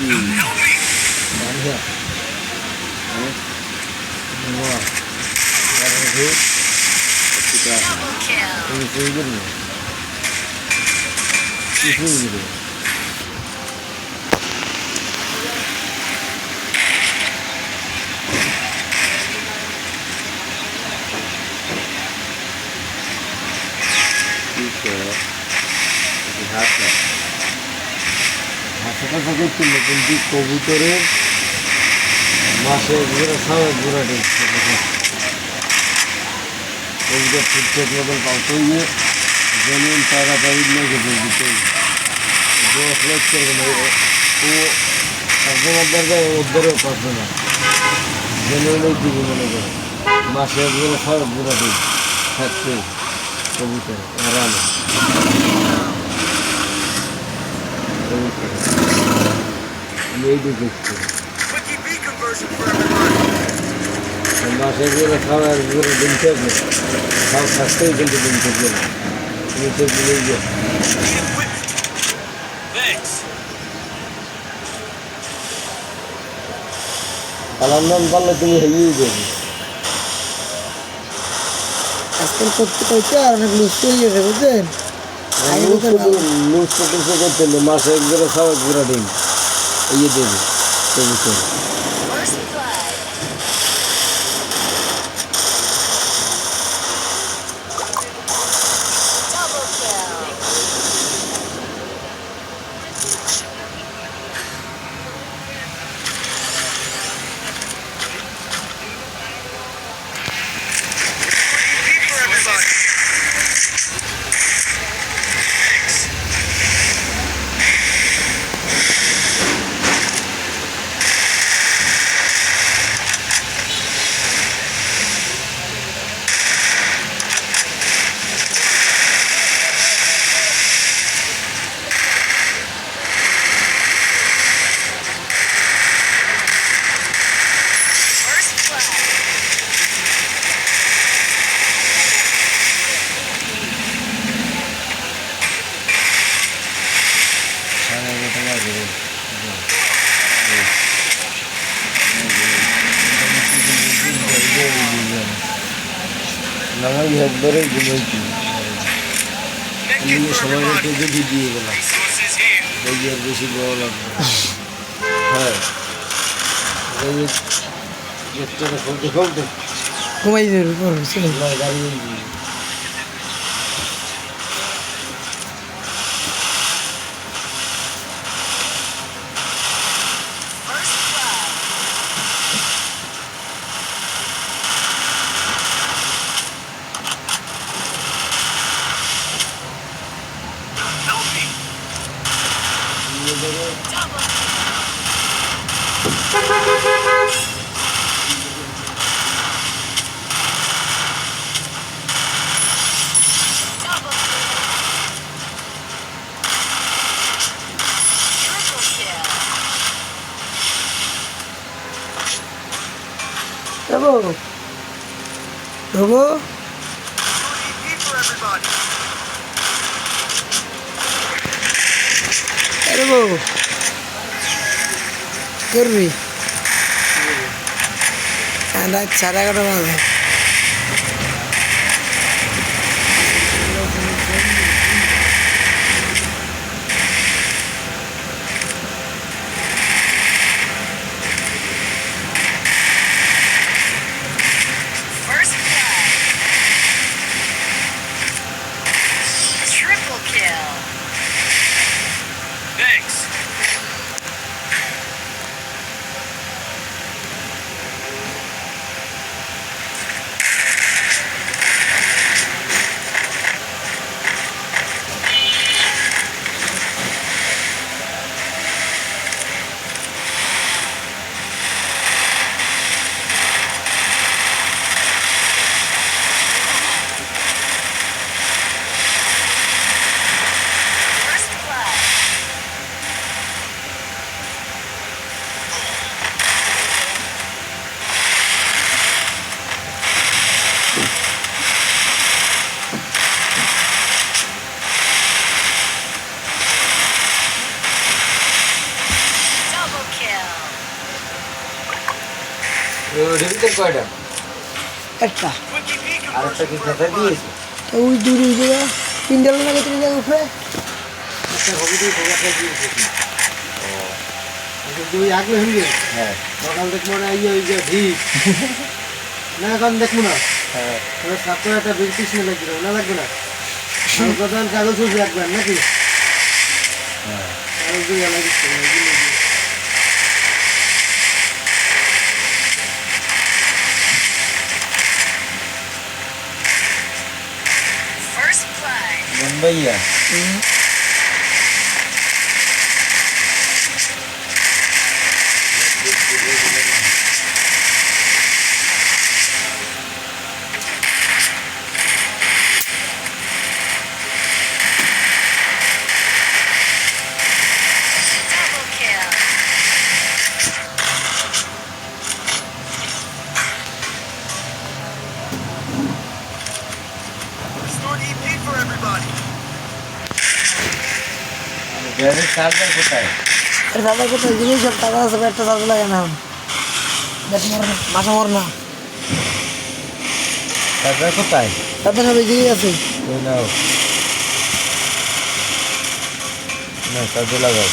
Banyak. Semua. Sekarang itu ketika ini gini. Itu gitu. হাসপাতাল থেকে ছিল কিন্তু কবুতরের মাসে ঘুরে সবাই ঘুরে দিচ্ছে কবুতর ঠিকঠাক মতন পাওয়া জমিন তাড়াতাড়ি লেগে দিতে ফ্লেক্স করবে না ও একজনের দরকার ওদেরও পারবে না জমিনেই দিবি মনে করে মাসে ঘুরে সবাই ঘুরে দিই থাকছে কবুতর আরামে এই দেখছি মাসে ঘুরে খাওয়ার ঘুরে দিন থাকবে সব থাকতেই কিন্তু দিন থাকবে না নিচে দিলেই যে পালার নাম পারলে তুমি হেয়েই দেবে আজকাল করতে করতে আর অনেক লুজ হয়ে গেছে বুঝলেন লুজ করতে হলে মাসে এক ঘুরে খাওয়া ঘুরা দিন ইয়ে দেবে কবুতর নামাই একবারে ঘুমাইছি সময় রেখে যদি দিয়ে গেলাম দেখি আর বেশি বড় লাগবে হ্যাঁ গেটটা খুলতে খুলতে ঘুমাই যাবে গাড়ি Bravo. Bravo. Bravo. Kirby. Anda cara kata mana? ভিতরে কয়টা? একটা আর একটা কি খাতা দিয়েছে? তো ওই দূরে ওই জায়গা তিনটা লাগে তিন জায়গা উপরে একটা হবে দিয়ে খোলাটা দিয়েছে। দুই আগলে হয়ে হ্যাঁ সকাল দেখবো না ইয়ে ওই যে ভিড় না এখন দেখবো না হ্যাঁ ছাত্র একটা ব্রিটিশ নিয়ে লাগবে না লাগবে না প্রধান কাগজ রাখবেন নাকি হ্যাঁ কাগজ লাগিচ্ছে First blood. মুম্বাইয়া Double kill. Stored EP for everybody. Garage charger কোথায়? দাদা কোথায় জিনিস সব টাকা আছে একটা চার্জ লাগে না দেখ মর না মাথা মর না চার্জার কোথায়? দাদা সব এদিকেই আছে ওই নাও না চার্জার লাগাও